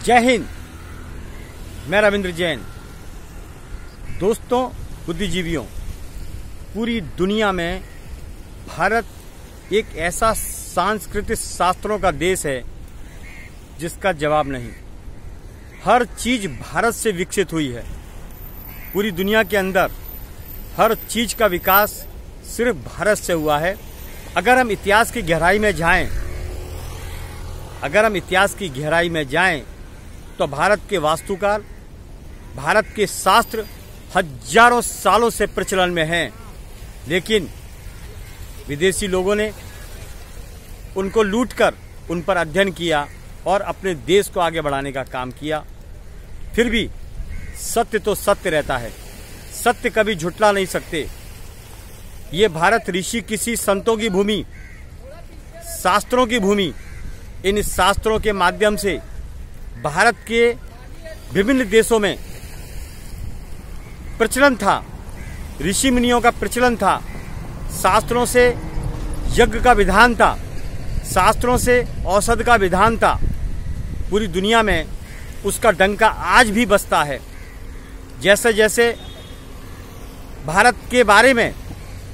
जय हिंद। मैं रविंद्र जैन। दोस्तों, बुद्धिजीवियों, पूरी दुनिया में भारत एक ऐसा सांस्कृतिक शास्त्रों का देश है जिसका जवाब नहीं। हर चीज भारत से विकसित हुई है। पूरी दुनिया के अंदर हर चीज का विकास सिर्फ भारत से हुआ है। अगर हम इतिहास की गहराई में जाएं, तो भारत के वास्तुकार, भारत के शास्त्र हजारों सालों से प्रचलन में हैं, लेकिन विदेशी लोगों ने उनको लूटकर उन पर अध्ययन किया और अपने देश को आगे बढ़ाने का काम किया। फिर भी सत्य तो सत्य रहता है, सत्य कभी झुठला नहीं सकते। ये भारत ऋषि किसी संतों की भूमि, शास्त्रों की भूमि। इन शास्त्रों के माध्यम से भारत के विभिन्न देशों में प्रचलन था, ऋषि मुनियों का प्रचलन था, शास्त्रों से यज्ञ का विधान था, शास्त्रों से औषध का विधान था। पूरी दुनिया में उसका डंका आज भी बजता है। जैसे जैसे भारत के बारे में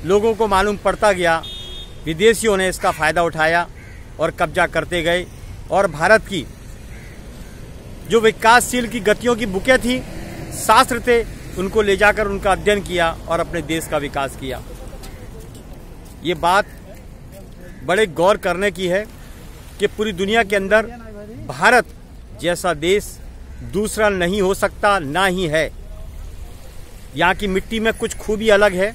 लोगों को मालूम पड़ता गया, विदेशियों ने इसका फायदा उठाया और कब्जा करते गए, और भारत की जो विकासशील की गतियों की बुकें थी, शास्त्र थे, उनको ले जाकर उनका अध्ययन किया और अपने देश का विकास किया। ये बात बड़े गौर करने की है कि पूरी दुनिया के अंदर भारत जैसा देश दूसरा नहीं हो सकता, ना ही है। यहाँ की मिट्टी में कुछ खूबी अलग है।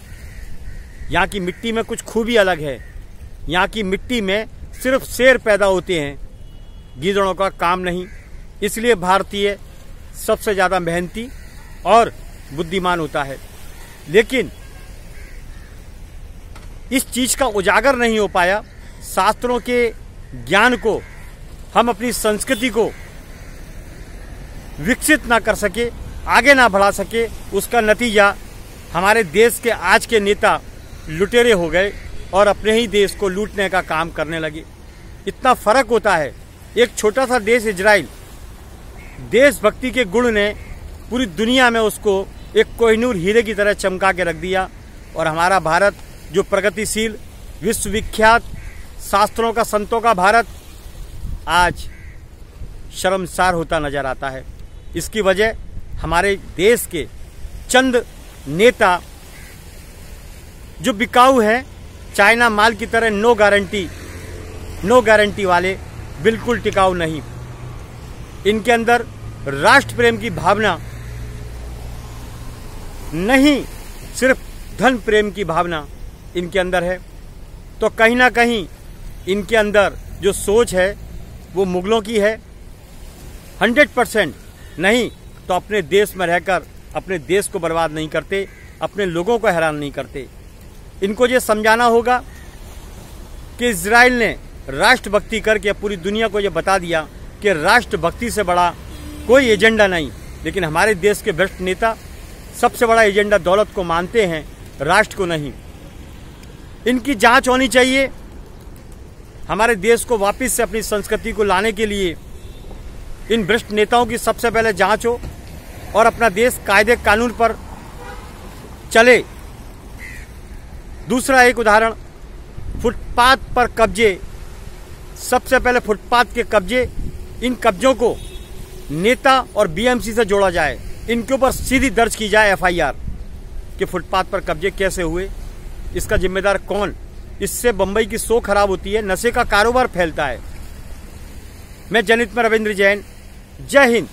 यहाँ की मिट्टी में सिर्फ शेर पैदा होते हैं, गीदड़ों का काम नहीं। इसलिए भारतीय सबसे ज़्यादा मेहनती और बुद्धिमान होता है। लेकिन इस चीज का उजागर नहीं हो पाया। शास्त्रों के ज्ञान को, हम अपनी संस्कृति को विकसित ना कर सके, आगे ना बढ़ा सके। उसका नतीजा हमारे देश के आज के नेता लुटेरे हो गए और अपने ही देश को लूटने का काम करने लगे। इतना फर्क होता है। एक छोटा सा देश इजराइल, देशभक्ति के गुण ने पूरी दुनिया में उसको एक कोहिनूर हीरे की तरह चमका के रख दिया, और हमारा भारत जो प्रगतिशील, विश्वविख्यात शास्त्रों का, संतों का भारत आज शर्मसार होता नजर आता है। इसकी वजह हमारे देश के चंद नेता जो बिकाऊ हैं, चाइना माल की तरह नो गारंटी वाले, बिल्कुल टिकाऊ नहीं। इनके अंदर राष्ट्र प्रेम की भावना नहीं, सिर्फ धन प्रेम की भावना इनके अंदर है। तो कहीं ना कहीं इनके अंदर जो सोच है वो मुगलों की है। 100% नहीं तो अपने देश में रहकर अपने देश को बर्बाद नहीं करते, अपने लोगों को हैरान नहीं करते। इनको ये समझाना होगा कि इजराइल ने राष्ट्रभक्ति करके पूरी दुनिया को ये बता दिया कि राष्ट्रभक्ति से बड़ा कोई एजेंडा नहीं। लेकिन हमारे देश के भ्रष्ट नेता सबसे बड़ा एजेंडा दौलत को मानते हैं, राष्ट्र को नहीं। इनकी जांच होनी चाहिए। हमारे देश को वापस से अपनी संस्कृति को लाने के लिए इन भ्रष्ट नेताओं की सबसे पहले जांच हो और अपना देश कायदे कानून पर चले। दूसरा एक उदाहरण, फुटपाथ पर कब्जे। सबसे पहले फुटपाथ के कब्जे, इन कब्जों को नेता और बीएमसी से जोड़ा जाए। इनके ऊपर सीधी दर्ज की जाए FIR कि फुटपाथ पर कब्जे कैसे हुए, इसका जिम्मेदार कौन। इससे बंबई की सो खराब होती है, नशे का कारोबार फैलता है। मैं जनहित में रविंद्र जैन। जय हिंद।